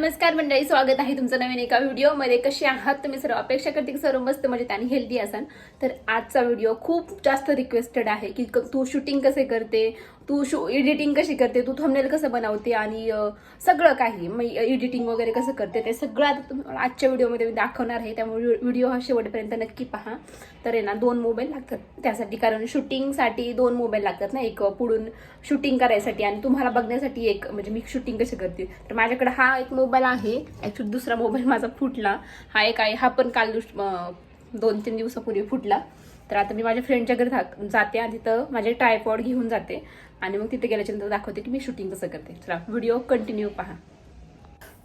नमस्कार मंडळी, स्वागत आहे तुमचं नवीन एका व्हिडिओमध्ये. कशी आहात तुम्ही सर्व? अपेक्षा करते की सर्व मस्त मजेत आणि हेल्दी असाल. तर आजचा व्हिडिओ खूप जास्त रिक्वेस्टेड आहे की तू शूटिंग कसे करते, तू एडिटिंग कशी करते, तू थंबनेल कसं बनवते आणि सगळं काही एडिटिंग वगैरे कसं करते ते सगळं आता तुम्हाला आजच्या व्हिडिओमध्ये मी दाखवणार आहे. त्यामुळे व्हिडिओ हा शेवटपर्यंत नक्की पहा. तर आहे ना 2 मोबाईल लागतात त्यासाठी, कारण शूटिंगसाठी 2 मोबाईल लागतात ना, एक पुढून शूटिंग करायसाठी आणि तुम्हाला बघण्यासाठी एक, म्हणजे मी शूटिंग कशी करते. तर माझ्याकडे हा एक मोबाईल आहे. ॲक्च्युली दुसरा मोबाईल माझा फुटला, हा एक आहे, हा पण काल 2-3 दिवसापूर्वी फुटला. तर आता मी माझ्या फ्रेंडच्या घरी जाते आणि तिथं माझे ट्रायपॉड घेऊन जाते आणि मग तिथे गेल्याच्या नंतर दाखवते की मी शूटिंग कसं करते. चला व्हिडिओ कंटिन्यू पहा.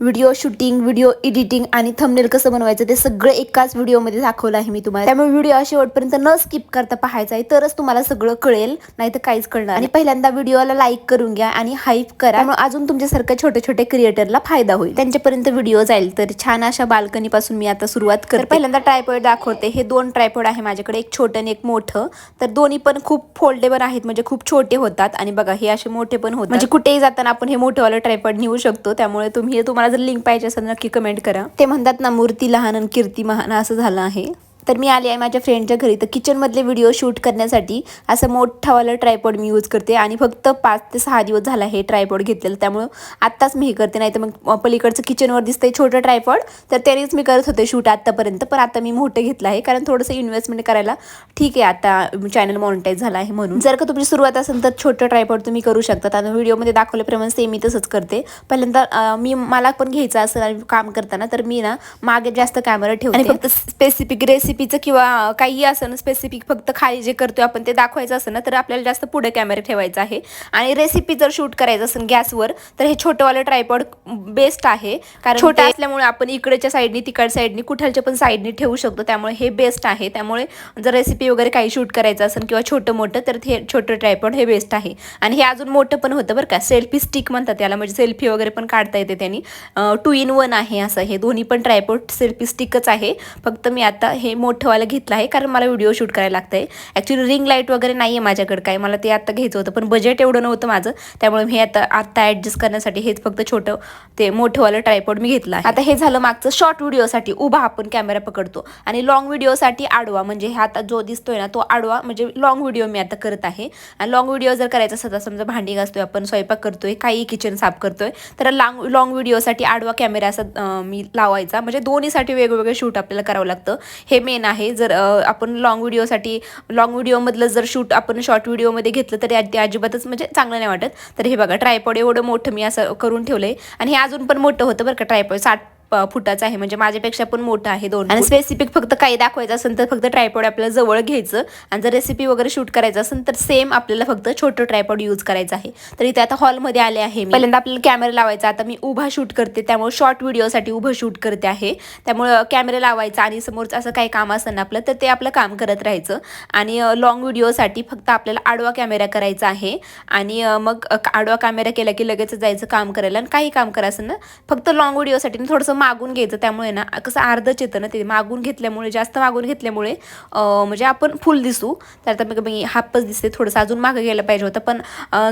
व्हिडिओ शूटिंग, व्हिडिओ एडिटिंग आणि थंबनेल कसं बनवायचं ते सगळं एकाच व्हिडिओमध्ये दाखवलं आहे मी तुम्हाला. त्यामुळे व्हिडिओ शेवटपर्यंत न स्किप करता पाहायचा आहे, तरच तुम्हाला सगळं कळेल, नाही तर काहीच कळणार. आणि पहिल्यांदा व्हिडिओला लाईक करून घ्या आणि हाईप करा, त्यामुळे अजून तुमच्यासारख्या छोटे छोटे क्रिएटरला फायदा होईल, त्यांच्यापर्यंत व्हिडिओ जाईल. तर छान अशा बाल्कनी पासून मी आता सुरुवात करते. पहिल्यांदा ट्रायपॉड दाखवते. हे 2 ट्रायपॉड आहे माझ्याकडे, एक छोटं आणि एक मोठं. तर दोन्ही पण खूप फोल्डेबल आहेत, म्हणजे खूप छोटे होतात आणि बघा हे असे मोठे पण होतात, म्हणजे कुठेही जाताना आपण हे मोठेवालं ट्रायपॉड नेऊ शकतो. त्यामुळे तुम्हाला जर लिंक पाहिजे असेल नक्की कमेंट करा. ते म्हणतात ना, मूर्ती लहान आणि कीर्ती महान, असं झालं आहे. तर मी आली आहे माझ्या फ्रेंडच्या घरी. तर किचनमधले व्हिडिओ शूट करण्यासाठी असं मोठावालं ट्रायपॉड मी यूज करते आणि फक्त 5 ते 6 दिवस झाला हे ट्रायपॉड घेतलेलं, त्यामुळं आत्ताच मी हे करते. नाही तर मग पलीकडचं किचनवर दिसतंय छोटं ट्रायपॉड, तर त्यानेच मी करत होते शूट आत्तापर्यंत. पण आता मी मोठं घेतलं आहे, कारण थोडंसं इन्व्हेस्टमेंट करायला ठीक आहे, आता चॅनल मॉनिटाईज झाला आहे म्हणून. जर का तुमची सुरुवात असेल तर छोटं ट्रायपॉड तुम्ही करू शकता. आणि व्हिडिओमध्ये दाखवल्याप्रमाणे सेम मी तसंच करते. पहिल्यांदा मला पण घ्यायचं असेल आणि काम करताना, तर मी ना मागे जास्त कॅमेरा ठेवते आणि फक्त स्पेसिफिक रेसिपीचं किंवा काही असं ना स्पेसिफिक फक्त खाली जे करतोय आपण ते दाखवायचं असं ना, तर आपल्याला जास्त पुढे कॅमेरा ठेवायचा आहे. आणि रेसिपी जर शूट करायचं असेल गॅसवर, तर हे छोटंवालं ट्रायपॉड बेस्ट आहे, कारण छोटं असल्यामुळे आपण इकडच्या साईडनी तिकडच्या साईडनी कुठलच्या पण साईडनी ठेवू शकतो. त्यामुळे हे बेस्ट आहे. त्यामुळे जर रेसिपी वगैरे काही शूट करायचं असेल किंवा छोटं मोठं, तर हे छोटं ट्रायपॉड हे बेस्ट आहे. आणि हे अजून मोठं पण होतं बरं का, सेल्फी स्टिक म्हणतात त्याला, म्हणजे सेल्फी वगैरे पण काढता येते त्यांनी. 2 in 1 आहे असं. हे दोन्ही पण ट्रायपॉड सेल्फी स्टिकच आहे. फक्त मी आता हे मोठंवालं घेतलं आहे, कारण मला व्हिडिओ शूट करायला लागतंय. ॲक्च्युली रिंग लाईट वगैरे नाही आहे माझ्याकडे काय, मला ते आता घ्यायचं होतं, पण बजेट एवढं नव्हतं माझं. त्यामुळे मी आता ॲडजस्ट करण्यासाठी हेच फक्त छोटं ते मोठंवालं ट्रायपॉड मी घेतलं आहे. आता हे झालं मागचं. शॉर्ट व्हिडिओसाठी उभा आपण कॅमेरा पकडतो आणि लॉंग व्हिडिओसाठी आडवा, म्हणजे हा आता जो दिसतोय ना तो आडवा, म्हणजे लॉंग व्हिडिओ मी आता करत आहे. आणि लॉंग व्हिडिओ जर करायचा असेल, समजा भांडी घासतोय आपण, स्वयंपाक करतोय, काही किचन साफ करतोय, तर लॉंग व्हिडिओसाठी आडवा कॅमेरा असा मी लावायचा. म्हणजे दोन्हीसाठी वेगवेगळे शूट आपल्याला करावं लागतं, हे मेन आहे. जर आपण लॉंग व्हिडिओमधलं जर शूट आपण शॉर्ट व्हिडिओमध्ये घेतलं तर ते अजिबातच म्हणजे चांगलं नाही वाटत. तर हे बघा ट्रायपॉड एवढं मोठं मी असं करून ठेवलंय आणि हे अजून पण मोठं होतं बरं का. ट्रायपॉड 60 फुटाचं आहे, म्हणजे माझ्यापेक्षा पण मोठं आहे 2 आणि स्पेसिफिक फक्त काही दाखवायचं असेल तर फक्त ट्रायपॉड आपल्याला जवळ घ्यायचं. आणि जर रेसिपी वगैरे शूट करायचं असेल तर सेम आपल्याला फक्त छोटं ट्रायपॉड यूज करायचं आहे. तर इथे आता हॉलमध्ये आले आहे मी. पहिल्यांदा आपल्याला कॅमेरा लावायचा. आता मी उभा शूट करते, त्यामुळे शॉर्ट व्हिडिओसाठी उभं शूट करते आहे. त्यामुळे कॅमेरा लावायचा आणि समोरचं असं काही काम असेल ना आपलं, तर ते आपलं काम करत राहायचं. आणि लॉंग व्हिडिओसाठी फक्त आपल्याला आडवा कॅमेरा करायचा आहे. आणि मग आडवा कॅमेरा केला की लगेच जायचं काम करायला. आणि काही काम करायचं ना, फक्त लॉंग व्हिडिओसाठी थोडंसं मागून घ्यायचं. त्यामुळे ना कसं अर्धच येतं ना, ते मागून घेतल्यामुळे, जास्त मागून घेतल्यामुळे म्हणजे आपण फुल दिसू. तर आता मी हाफच दिसते, थोडंसं अजून मागं गेलं पाहिजे होतं, पण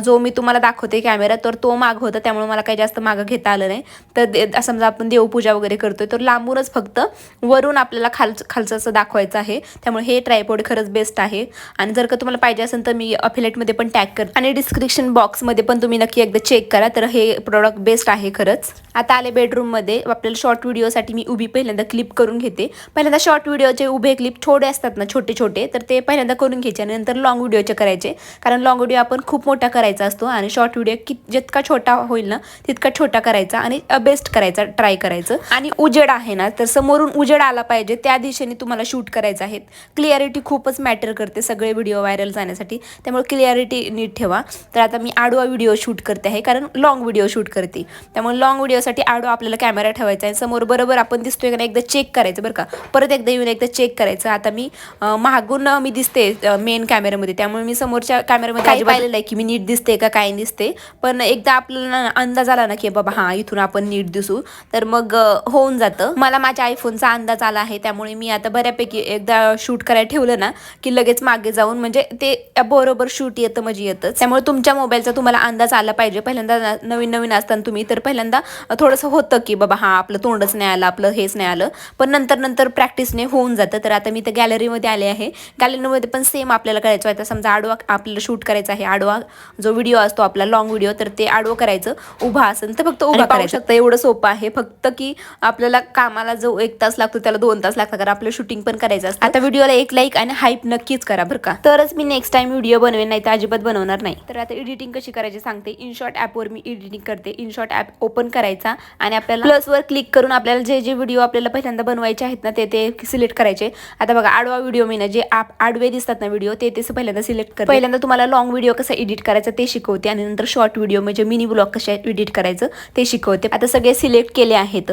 जो मी तुम्हाला दाखवते कॅमेरा तर तो माग होता, त्यामुळे मला काही जास्त मागं घेता आलं नाही. तर समजा आपण देवपूजा वगैरे करतोय तर लांबूनच फक्त वरून आपल्याला खालचं असं दाखवायचं आहे. त्यामुळे हे ट्रायपॉड खरंच बेस्ट आहे. आणि जर का तुम्हाला पाहिजे असेल तर मी अफिलेटमध्ये पण टॅग करते आणि डिस्क्रिप्शन बॉक्समध्ये पण तुम्ही नक्की एकदा चेक करा. तर हे प्रोडक्ट बेस्ट आहे खरंच. आता आले बेडरूममध्ये. आपल्याला शॉर्ट व्हिडिओसाठी मी उभी पहिल्यांदा क्लिप करून घेते. पहिल्यांदा शॉर्ट व्हिडिओचे उभे क्लिप छोटे असतात ना, छोटे छोटे, तर ते पहिल्यांदा करून घ्यायचे आणि नंतर लॉंग व्हिडिओचे करायचे. कारण लॉंग व्हिडिओ आपण खूप मोठा करायचा असतो आणि शॉर्ट व्हिडिओ जितका छोटा होईल ना तितका छोटा करायचा आणि बेस्ट करायचा, ट्राय करायचं. आणि उजेड आहे ना, तर समोरून उजेड आला पाहिजे त्या दिशेने तुम्हाला शूट करायचं आहे. क्लिअरिटी खूपच मॅटर करते सगळे व्हिडिओ व्हायरल जाण्यासाठी, त्यामुळे क्लिअरिटी नीट ठेवा. तर आता मी आडवा व्हिडिओ शूट करते आहे, कारण लॉंग व्हिडिओ शूट करते. त्यामुळे लॉंग व्हिडिओसाठी आडवा आपल्याला कॅमेरा ठेवायचा करायचा आहे. समोर बरोबर आपण दिसतोय का नाही एकदा चेक करायचं बरं का. परत एकदा येऊन एकदा चेक करायचं. आता मी मागून मी दिसते मेन कॅमेऱ्यामध्ये, त्यामुळे मी समोरच्या कॅमेऱ्यामध्ये पाहिलेलं आहे की मी नीट दिसते का काय दिसते. पण एकदा आपल्याला अंदाज आला ना की बाबा हां इथून आपण नीट दिसू, तर मग होऊन जातं. मला माझ्या आयफोनचा अंदाज आला आहे, त्यामुळे मी आता बऱ्यापैकी एकदा शूट करायला ठेवलं ना की लगेच मागे जाऊन म्हणजे ते बरोबर शूट येतं म्हणजे येतं. त्यामुळे तुमच्या मोबाईलचा तुम्हाला अंदाज आला पाहिजे. पहिल्यांदा नवीन असताना तुम्ही तर पहिल्यांदा थोडंसं होतं की बाबा हां आपलं तोंडच नाही आलं, आपलं हेच नाही आलं, पण नंतर प्रॅक्टिसने होऊन जातं. तर आता मी तर गॅलरीमध्ये आले आहे. गॅलरीमध्ये पण सेम आपल्याला करायचं आहे. समजा आडवा आपल्याला शूट करायचा आहे, आडवा जो व्हिडिओ असतो आपला लॉंग व्हिडिओ, तर ते आडवं करायचं. उभा असेल तर फक्त उभा करायचं. एवढं सोपं आहे. फक्त की आपल्याला कामाला जो 1 तास लागतो त्याला 2 तास लागतात, कारण आपलं शूटिंग पण करायचं असतं. आता व्हिडिओला 1 लाईक आणि हाईप नक्कीच करा बरं का, तरच मी नेक्स्ट टाइम व्हिडिओ बनवेन, नाही तर अजिबात बनवणार नाही. तर आता एडिटिंग कशी करायची सांगते. इनशॉट ॲपवर मी एडिटिंग करते. इनशॉट ॲप ओपन करायचा आणि आपल्याला प्लसवर क्लिक करून आपल्याला जे व्हिडिओ आपल्याला पहिल्यांदा बनवायचे आहेत ना ते सिलेक्ट करायचे. आता बघा आडवा व्हिडिओ मी ना जे आडवे दिसतात ना व्हिडिओ ते पहिल्यांदा सिलेक्ट करते. पहिल्यांदा तुम्हाला लॉंग व्हिडिओ कसा एडिट करायचा ते शिकवते आणि नंतर शॉर्ट व्हिडिओ म्हणजे मिनी ब्लॉग कशा एडिट करायचं ते शिकवते. आता सगळे सिलेक्ट केले आहेत,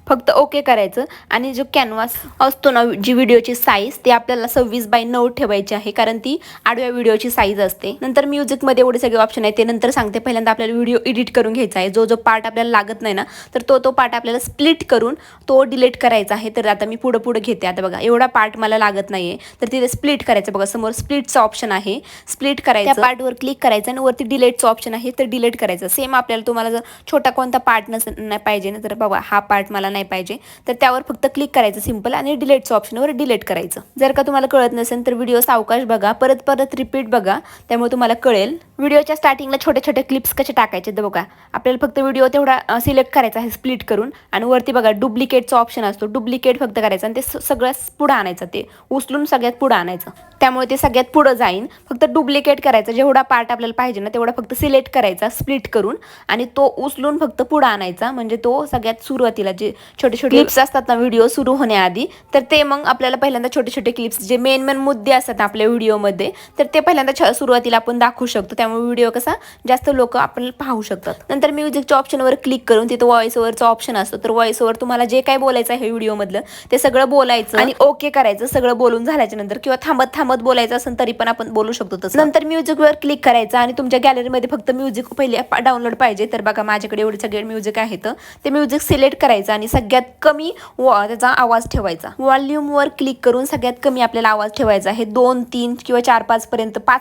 फक्त ओके करायचं. आणि जो कॅनव्हास असतो ना जी व्हिडिओची साईज ती आपल्याला 26:9 ठेवायची आहे, कारण ती आडव्या व्हिडिओची साईज असते. नंतर म्युझिकमध्ये एवढे सगळे ऑप्शन आहेत ते नंतर सांगते. पहिल्यांदा आपल्याला व्हिडिओ एडिट करून घ्यायचा आहे. जो पार्ट आपल्याला लागत नाही ना तर तो पार्ट आपल्याला स्प्लिट करून तो डिलीट करायचा आहे. तर आता मी पुढे घेते. आता बघा एवढा पार्ट मला लागत नाहीये तर तिथे स्प्लिट करायचं. बघा समोर स्प्लिटचा ऑप्शन आहे, स्प्लिट करायचं. त्या पार्टवर क्लिक करायचं आणि वरती डिलीटचं ऑप्शन आहे तर डिलीट करायचं. सेम आपल्याला तुम्हाला जर छोटा कोणता पार्ट नाही पाहिजे ना, तर बघा हा पार्ट मला नाही पाहिजे तर त्यावर फक्त क्लिक करायचं सिंपल आणि डिलीटचं ऑप्शनवर डिलीट करायचं. जर का तुम्हाला कळत नसेल तर व्हिडिओ सावकाश बघा, परत रिपीट बघा, त्यामुळे तुम्हाला कळेल. व्हिडिओच्या स्टार्टिंगला छोटे क्लिप्स कसे टाकायचे तर बघा आपल्याला फक्त व्हिडिओ तेवढा सिलेक्ट करायचा आहे स्प्लिट करून आणि वरती बघा डुप्लिकेटचा ऑप्शन असतो. डुप्लिकेट फक्त करायचं आणि ते सगळ्यात पुढं आणायचं, ते उचलून सगळ्यात पुढं आणायचं. त्यामुळे ते सगळ्यात पुढं जाईन. फक्त डुप्लिकेट करायचं, जेवढा पार्ट आपल्याला पाहिजे ना तेवढा फक्त सिलेक्ट करायचा स्प्लिट करून आणि तो उचलून फक्त पुढं आणायचा. म्हणजे तो सगळ्यात सुरुवातीला जे छोटे क्लिप्स असतात ना व्हिडिओ सुरू होण्याआधी तर ते मग आपल्याला पहिल्यांदा छोटे क्लिप्स जे मेन मुद्दे असतात आपल्या व्हिडिओमध्ये तर ते पहिल्यांदा सुरुवातीला आपण दाखवू शकतो. त्यामुळे व्हिडिओ कसा जास्त लोक आपल्याला पाहू शकतात. नंतर म्युझिकच्या ऑप्शनवर क्लिक करून तिथं व्हॉइस ओव्हरचा ऑप्शन असतो. तर व्हॉइस ओव्हर तुम्हाला जे काय बोलायचं आहे व्हिडिओमधलं ते सगळं बोलायचं आणि ओके करायचं. सगळं बोलून झाल्याच्या नंतर किंवा थांबत बोलायचं असेल तरी पण आपण बोलू शकतो तसं. नंतर म्युझिकवर क्लिक करायचं आणि तुमच्या गॅलरीमध्ये फक्त म्युझिक पहिले डाउनलोड पाहिजे. तर बघा माझ्याकडे एवढे सगळे म्युझिक आहेत. ते म्युझिक सिलेक्ट करायचं आणि सगळ्यात कमी त्याचा आवाज ठेवायचा. व्हॉल्यूमवर क्लिक करून सगळ्यात कमी आपल्याला आवाज ठेवायचा आहे. 2, 3 किंवा 4, 5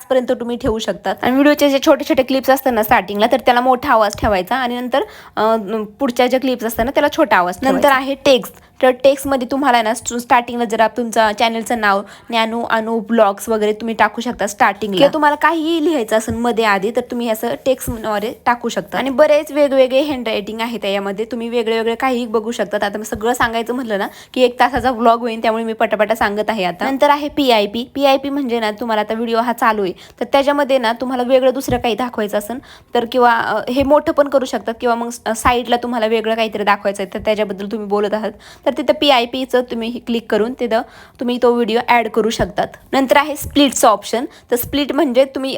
पर्यंत तुम्ही ठेवू शकतात. आणि व्हिडिओचे जे छोटे क्लिप्स असतात ना स्टार्टिंगला तर त्याला मोठा आवाज ठेवायचा आणि नंतर पुढच्या ज्या क्लिप्स असतात ना त्याला छोटा आवाज. नंतर आहे टेक्स्ट. तर टेक्स्टमध्ये तुम्हाला ना स्टार्टिंगला जर तुमचं चॅनलचं नाव ज्ञानू अनु ब्लॉग्स वगैरे तुम्ही टाकू शकता स्टार्टिंगला, किंवा तुम्हाला काहीही लिहायचं असेल मध्ये आधी तर तुम्ही असं टेक्स्टमध्ये टाकू शकता. आणि बरेच वेगवेगळे हँड रायटिंग आहे त्यामध्ये, तुम्ही वेगळे काहीही बघू शकतात. आता मी सगळं सांगायचं म्हटलं ना की 1 तासाचा व्लॉग होईल, त्यामुळे मी पटापटा सांगत आहे आता. नंतर आहे PIP म्हणजे ना तुम्हाला आता व्हिडिओ हा चालू आहे तर त्याच्यामध्ये ना तुम्हाला वेगळं दुसरं काही दाखवायचं असेल तर किंवा हे मोठं पण करू शकतात किंवा मग साईडला तुम्हाला वेगळं काहीतरी दाखवायचं आहे तर त्याच्याबद्दल तुम्ही बोलत आहात तर तिथं PIPचं तुम्ही क्लिक करून तिथं तुम्ही तो व्हिडिओ ॲड करू शकतात. नंतर आहे स्प्लिटचं ऑप्शन. तर स्प्लिट म्हणजे तुम्ही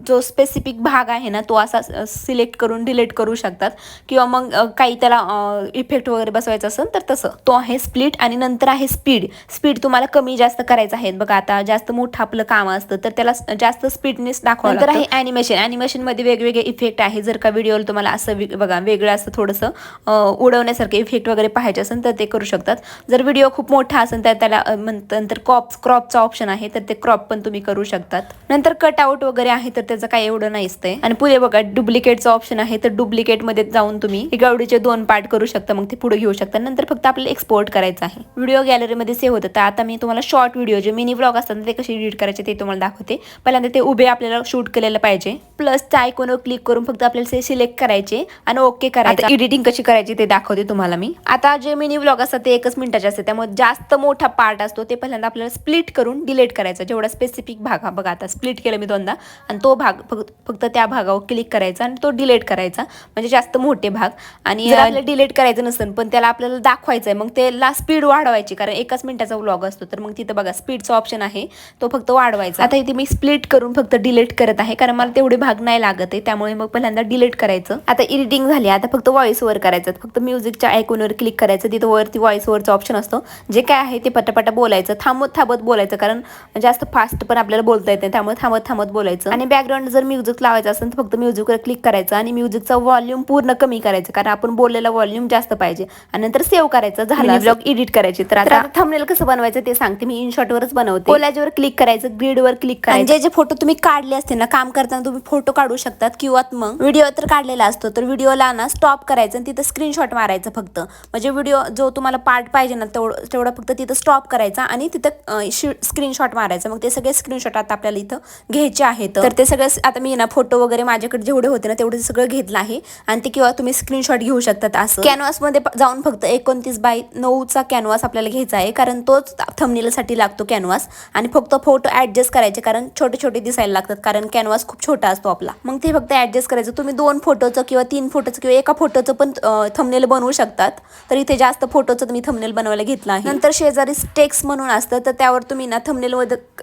जो स्पेसिफिक भाग आहे ना तो असा सिलेक्ट करून डिलीट करू शकतात किंवा मग काही त्याला इफेक्ट वगैरे बसवायचं असेल तर तसं. तो आहे स्प्लिट. आणि नंतर आहे स्पीड तुम्हाला कमी जास्त करायचं आहे. बघा आता जास्त मोठं आपलं काम असतं तर त्याला जास्त स्पीडनेस दाखवा. नंतर आहे ॲनिमेशनमध्ये वेगवेगळे इफेक्ट आहे. जर का व्हिडिओला तुम्हाला असं बघा वेगळं असं थोडंसं उडवण्यासारखे इफेक्ट वगैरे पाहायचे असेल तर ते करू शकतात. जर व्हिडिओ खूप मोठा असेल तर त्याला नंतर क्रॉपचा ऑप्शन आहे तर ते क्रॉप पण तुम्ही करू शकतात. नंतर कटआउट वगैरे आहे तर त्याचं काही एवढं नाहीच ते. आणि पुढे बघा डुप्लिकेटचा ऑप्शन आहे तर डुप्लिकेटमध्ये जाऊन तुम्ही गावडीचे 2 पार्ट करू शकता, मग ते पुढे घेऊ शकता. नंतर फक्त आपल्याला एक्सपोर्ट करायचं आहे. व्हिडिओ गॅलरीमध्ये सेव्ह होतं. तर आता मी तुम्हाला शॉर्ट व्हिडिओ जे मिनी ब्लॉग असतात ते कसे एडिट करायचे ते तुम्हाला दाखवते. पहिल्यांदा ते उभे आपल्याला शूट केलेलं पाहिजे. प्लसच्या आयकॉनवर क्लिक करून फक्त आपल्याला ते सिलेक्ट करायचे आणि ओके करायचं. एडिटिंग कशी करायची ते दाखवते तुम्हाला मी. आता जे मिनी व्लॉग असतात ते 1 मिनिटाचे असते, त्यामुळे जास्त मोठा पार्ट असतो ते पहिल्यांदा आपल्याला स्प्लिट करून डिलीट करायचा. जेवढा स्पेसिफिक भाग हा बघा आता स्प्लिट केलं मी 2दा आणि तो भाग फक्त त्या भागावर क्लिक करायचा आणि तो डिलीट करायचा, म्हणजे जास्त मोठे भाग. आणि जर आपल्याला डिलीट करायचं नसेल पण त्याला आपल्याला दाखवायचं आहे, मग त्याला स्पीड वाढवायची, कारण 1 मिनिटाचा व्लॉग असतो. तर मग तिथं बघा स्पीडचा ऑप्शन आहे, तो फक्त वाढवायचा. आता इथे मी स्प्लिट करून फक्त डिलीट करत आहे, कारण मला तेवढे भाग नाही लागत आहे, त्यामुळे मग पहिल्यांदा डिलीट करायचं. आता एडिटिंग झाली, आता फक्त व्हॉइस ओव्हर करायचं. फक्त म्युझिकच्या आयकॉनवर क्लिक करायचं, तिथं वरती व्हॉइस ओव्हरचा ऑप्शन असतो. जे काय आहे ते पटापटा बोलायचं, थांबत बोलायचं, कारण जास्त फास्ट पण आपल्याला बोलता येत नाही, त्यामुळे थांबत बोलायचं. आणि बॅकग्राऊंड जर म्युझिक लावायचं असेल तर फक्त म्युझिकवर क्लिक करायचं आणि म्युझिकचा व्हॉल्यूम पूर्ण कमी करायचं, कारण आपण बोललेला व्हॉल्यूम जास्त पाहिजे. आणि नंतर सेव्ह करायचं, झालं ब्लॉग एडिट करायची. तर आता थंबनेल कसं बनवायचं ते सांगते मी. इनशॉटवरच बनवते. कोलॅजवर क्लिक करायचं, ग्रिडवर क्लिक करायचं. जे फोटो तुम्ही काढले असते ना, काम करताना तुम्ही फोटो काढू शकतात, किंवा मग व्हिडिओ तर काढलेला असतो तर व्हिडिओला ना स्टॉप करायचं आणि तिथं स्क्रीनशॉट मारायचं फक्त. म्हणजे व्हिडिओ जो तुम्हाला पार्ट पाहिजे ना तेवढं फक्त तिथं स्टॉप करायचा आणि तिथं स्क्रीनशॉट मारायचं. मग ते सगळे स्क्रीनशॉट आता आपल्याला इथं घ्यायचे आहेत. तर ते सगळं आता मी ना फोटो वगैरे माझ्याकडे जेवढे होते ना तेवढे सगळं घेतलं आहे आणि ते किंवा तुम्ही स्क्रीनशॉट घेऊ शकतात. असं कॅनव्हासमध्ये जाऊन फक्त 29x9चा कॅनव्हास आपल्याला घ्यायचा आहे, कारण तोच थंबनेलसाठी लागतो कॅनव्हास. आणि फक्त फोटो ऍडजस्ट करायचे, कारण छोटे दिसायला लागतात, कारण कॅनव्हास खूप छोटा असतो आपला. मग ते फक्त ऍडजस्ट करायचं. तुम्ही 2 फोटोचं किंवा 3 फोटोचं किंवा 1 फोटोचं पण थंबनेल बनवू शकतात. तर इथे जास्त फोटोचं मी थंबनेल बनवायला घेतलं आहे. नंतर शेजारी टेक्स्ट म्हणून असतं, तर त्यावर तुम्ही ना थंबनेल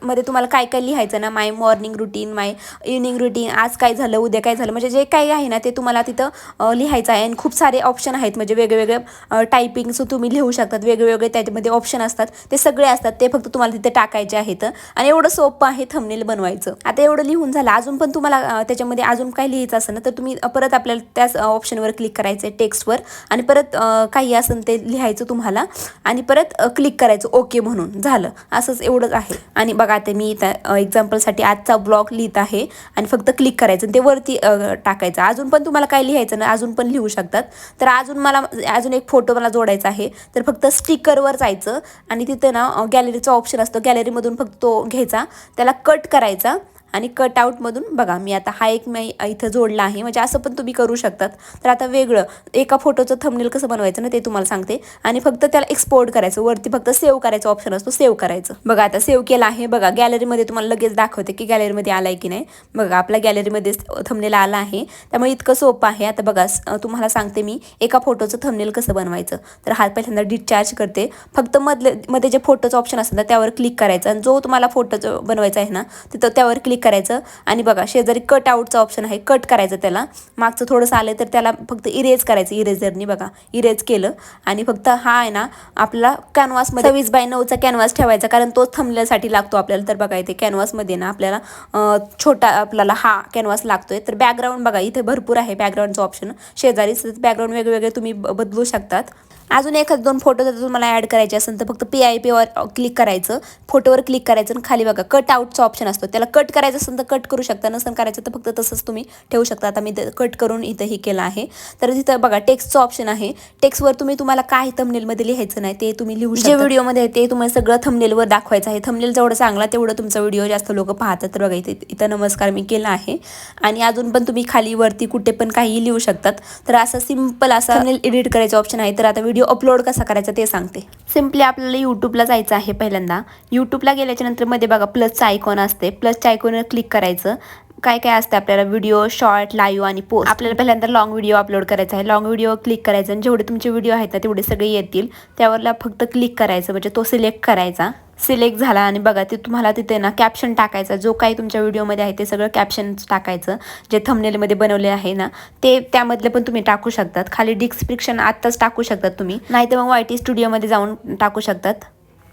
मध्ये तुम्हाला काय काय लिहायचं ना, माय मॉर्निंग रुटीन, माय इव्हनिंग रुटीन, आज काय झालं, उद्या काय झालं, म्हणजे जे काही आहे ना ते तुम्हाला तिथं लिहायचं आहे. आणि खूप सारे ऑप्शन आहेत, म्हणजे वेगवेगळे टायपिंगचं तुम्ही लिहू शकतात, वेगवेगळे त्याच्यामध्ये ऑप्शन असतात, ते सगळे असतात, ते फक्त तुम्हाला तिथे टाकायचे आहेत. आणि एवढं सोपं आहे थंबनेल बनवायचं. आता एवढं लिहून झालं. अजून पण तुम्हाला त्याच्यामध्ये अजून काय लिहायचं असेल ना, तर तुम्ही परत आपल्याला त्याच ऑप्शनवर क्लिक करायचं आहे, टेक्स्टवर, आणि परत काही असेल ते लिहायचं तुम्हाला आणि परत क्लिक करायचं ओके म्हणून. झालं. असंच एवढंच आहे. आणि बघा आता मी इथं एक्झाम्पलसाठी आजचा ब्लॉग लिहित आहे आणि फक्त क्लिक करायचं ते वरती टाकायचं. अजून पण तुम्हाला काय लिहायचं ना अजून पण लिहू शकतात. तर अजून एक फोटो मला जोडायचा आहे, तर फक्त स्टिकरवर जायचं आणि तिथे ना गॅलरीचा ऑप्शन असतो, गॅलरीमधून फक्त तो घ्यायचा, त्याला कट करायचा आणि कट आउटमधून बघा मी आता हा एक मी इथं जोडला आहे. म्हणजे असं पण तुम्ही करू शकतात. तर आता वेगळं एका फोटोचं थंबनेल कसं बनवायचं ना ते तुम्हाला सांगते. आणि फक्त त्याला एक्सपोर्ट करायचं, वरती फक्त सेव्ह करायचं ऑप्शन असतो, सेव्ह करायचं. बघा आता सेव्ह केलं आहे. बघा गॅलरीमध्ये तुम्हाला लगेच दाखवते की गॅलरीमध्ये आलाय की नाही. बघा आपल्या गॅलरीमध्ये थंबनेल आला आहे, त्यामुळे इतकं सोपं आहे. आता बघा तुम्हाला सांगते मी एका फोटोचं थंबनेल कसं बनवायचं. तर हा पहिल्यांदा डिस्चार्ज करते. फक्त मध्ये जे फोटोचं ऑप्शन असतं ना त्यावर क्लिक करायचं आणि जो तुम्हाला फोटो बनवायचा आहे ना तिथं त्यावर क्लिक करायचं. आणि बघा शेजारी कट आउटचा ऑप्शन आहे, कट करायचं त्याला. मागचं थोडंसं आलं तर त्याला फक्त इरेज करायचं, इरेजरनी बघा इरेज केलं. आणि फक्त हा आहे ना आपला कॅनव्हासमध्ये 26x9चा कॅनव्हास ठेवायचा, कारण तोच थंबनेलसाठी लागतो आपल्याला. तर बघा इथे कॅनव्हासमध्ये ना आपल्याला छोटा आपल्याला हा कॅनव्हास लागतोय. तर बॅकग्राऊंड बघा इथे भरपूर आहे बॅकग्राऊंडचं ऑप्शन शेजारीच. बॅकग्राऊंड वेगवेगळे तुम्ही बदलू शकतात. अजून 1-2 फोटो जर तुम्हाला ॲड करायचे असेल तर फक्त PIP वर क्लिक करायचं, फोटोवर क्लिक करायचं आणि खाली बघा कट आउटचा ऑप्शन असतो, त्याला कट करायचं असेल तर कट करू शकता, नसेल करायचं तर फक्त तसंच तुम्ही ठेवू शकता. आता मी कट करून इथं हे केलं आहे. तर तिथं बघा टेक्स्टचं ऑप्शन आहे, टेक्स्टवर तुम्हाला काय थंबनेलमध्ये लिहायचं नाही ते तुम्ही लिहू शकता. जे व्हिडिओमध्ये आहे ते तुम्हाला सगळं थंबनेलवर दाखवायचं आहे. थंबनेल जेवढं चांगला तेवढं तुमचा व्हिडिओ जास्त लोक पाहतात. तर बघा इथं नमस्कार मी केला आहे. आणि अजून पण तुम्ही खाली वरती कुठे पण काही लिहू शकतात. तर असं सिम्पल असा थंबनेल एडिट करायचं ऑप्शन आहे. तर आता व्हिडिओ अपलोड कसा करायचा ते सांगते. सिम्पली आपल्याला यूट्यूबला जायचं आहे. पहिल्यांदा यूट्यूबला गेल्याच्या नंतर मध्ये बघा प्लसचा आयकॉन असते, प्लसच्या आयकॉनवर क्लिक करायचं. काय काय असतं आपल्याला व्हिडिओ, शॉर्ट, लाईव्ह आणि पोस्ट. आपल्याला पहिल्यांदा लॉंग व्हिडिओ अपलोड करायचा आहे. लॉंग व्हिडिओ क्लिक करायचं आणि जेवढे तुमचे व्हिडिओ आहेत ना तेवढे सगळे येतील, त्यावरला फक्त क्लिक करायचं, म्हणजे तो सिलेक्ट करायचा. सिलेक्ट झाला आणि बघा ते तुम्हाला तिथे ना कॅप्शन टाकायचा, जो काही तुमच्या व्हिडिओमध्ये आहे ते सगळं कॅप्शन टाकायचं. जे थंबनेलमध्ये बनवले आहे ना ते त्यामधले पण तुम्ही टाकू शकतात. खाली डिस्क्रिप्शन आत्ताच टाकू शकतात तुम्ही, नाही तर मग YT स्टुडिओमध्ये जाऊन टाकू शकतात.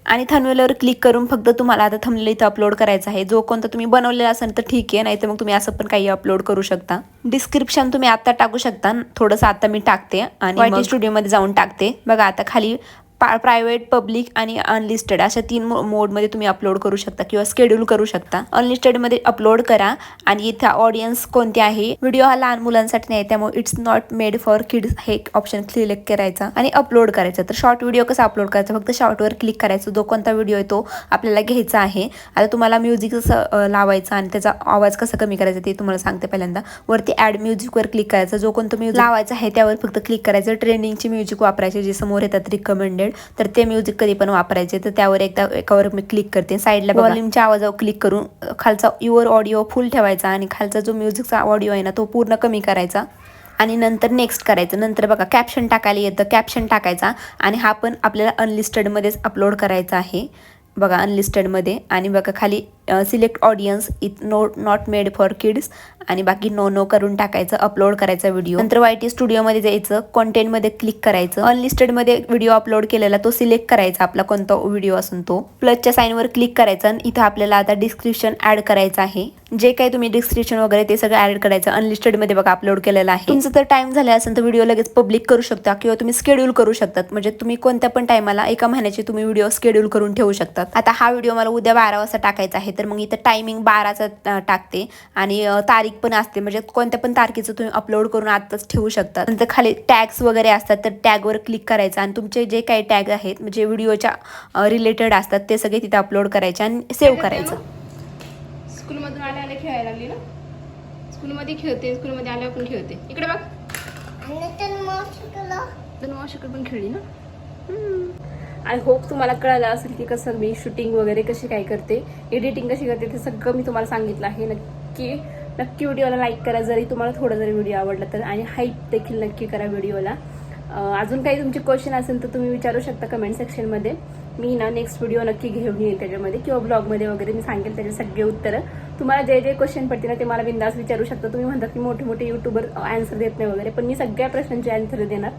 आणि थंबनेलवर क्लिक करून फक्त तुम्हाला आता थंबनेल इथं अपलोड करायचं आहे. जो कोणता तुम्ही बनवलेला असेल तर ठीक आहे, नाही तर मग तुम्ही असं पण काही अपलोड करू शकता. डिस्क्रिप्शन तुम्ही आता टाकू शकता, थोडंसं आता मी टाकते आणि YT स्टुडिओमध्ये जाऊन टाकते. बघा आता खाली प्रायव्हेट, पब्लिक आणि अनलिस्टेड अशा 3 मोडमध्ये तुम्ही अपलोड करू शकता किंवा शेड्यूल करू शकता. अनलिस्टेडमध्ये अपलोड करा आणि इथं ऑडियन्स कोणते आहे, व्हिडिओ हा लहान मुलांसाठी नाही त्यामुळे it's not made for kids हे ऑप्शन सिलेक्ट करायचा आणि अपलोड करायचा. तर शॉर्ट व्हिडिओ कसा अपलोड करायचा, फक्त शॉर्टवर क्लिक करायचं. जो कोणता व्हिडिओ आहे तो आपल्याला घ्यायचा आहे. आता तुम्हाला म्युझिक कसं लावायचं आणि त्याचा आवाज कसा कमी करायचा ते तुम्हाला सांगते. पहिल्यांदा वरती ॲड म्युझिकवर क्लिक करायचं. जो कोणतं म्युझिक लावायचं आहे त्यावर फक्त क्लिक करायचं. ट्रेंडिंगची म्युझिक वापरायचे जे समोर येतात रिकमेंडेड, तर ते म्युझिक कधी पण वापरायचे. तर त्यावर एकावर मी क्लिक करते. साईडला व्हॉल्यूमच्या आवाजावर क्लिक करून खालचा युअर ऑडिओ फुल ठेवायचा आणि खालचा जो म्युझिकचा ऑडिओ आहे ना तो पूर्ण कमी करायचा आणि नंतर नेक्स्ट करायचं. नंतर बघा कॅप्शन टाकायला येतं, कॅप्शन टाकायचा आणि हा पण आपल्याला अनलिस्टेडमध्येच अपलोड करायचा आहे. बघा अनलिस्टेडमध्ये आणि बघा खाली select audience it not made for kids आणि बाकी नो करून टाकायचं. अपलोड करायचा व्हिडिओ. नंतर YT स्टुडिओमध्ये जायचं, कॉन्टेंटमध्ये क्लिक करायचं. अनलिस्टेडमध्ये व्हिडिओ अपलोड केलेला तो सिलेक्ट करायचा, आपला कोणता व्हिडिओ असून तो. प्लसच्या साईनवर क्लिक करायचं आणि इथं आपल्याला आता डिस्क्रिप्शन ॲड करायचं आहे. जे काही तुम्ही डिस्क्रिप्शन वगैरे ते सगळं ॲड करायचं. अनलिस्टेडमध्ये बघा अपलोड केलेलं आहे. तुमचं तर टाइम झाला असेल तर व्हिडिओ लगेच पब्लिक करू शकता किंवा तुम्ही शेड्यूल करू शकतात. म्हणजे तुम्ही कोणत्या पण टायमाला एका महिन्याचे तुम्ही व्हिडिओ शेड्यूल करून ठेवू शकतात. आता हा व्हिडिओ मला उद्या 12 वाजता टाकायचा आहे तर मग इथं टायमिंग 12चा टाकते आणि तारीख पण असते. म्हणजे कोणत्या पण तारखेचं तुम्ही अपलोड करून आताच ठेवू शकता. नंतर खाली टॅग्स वगैरे असतात तर टॅगवर क्लिक करायचं आणि तुमचे जे काही टॅग आहेत म्हणजे व्हिडिओच्या रिलेटेड असतात ते सगळे तिथे अपलोड करायचे आणि सेव्ह करायचं. स्कूलमधून आल्या खेळायला लागली ना, स्कूलमध्ये खेळते, स्कूलमध्ये आल्यावर पण खेळते. इकडे बघ, मावशीकडे पण खेळली ना. आय होप तुम्हाला कळालं असेल की कसं मी शूटिंग वगैरे कशी काय करते, एडिटिंग कशी करते ते सगळं मी तुम्हाला सांगितलं आहे. नक्की व्हिडिओला लाईक करा जरी तुम्हाला थोडा जरी व्हिडिओ आवडला तर, आणि हाईप देखील नक्की करा व्हिडिओला. अजून काही तुमचे क्वेश्चन असेल तर तुम्ही विचारू शकता कमेंट सेक्शनमध्ये. मी ना नेक्स्ट व्हिडिओ नक्की घेऊन येईल त्याच्यामध्ये किंवा ब्लॉगमध्ये वगैरे मी सांगेल त्याचे सगळे उत्तरं. तुम्हाला जे जे क्वेश्चन पडतील ना ते मला बिंदास विचारू शकता. तुम्ही म्हणतात की मोठे मोठे युट्यूबर आन्सर देत नाही वगैरे, पण मी सगळ्या प्रश्नांचे आन्सर देणार.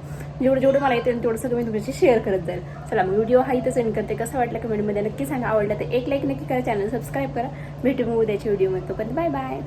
जेवढं मला येते तेवढं सगळं मी तुमच्याशी शेअर करत जाईल. चला मग व्हिडिओ हा इथं सेंड करते. कसं वाटलं कमेंटमध्ये नक्की सांगा. आवडलं तर एक लाईक नक्की करा, चॅनल सबस्क्राईब करा. भेटू मग उद्याच्या व्हिडिओमध्ये. तोपर्यंत बाय बाय.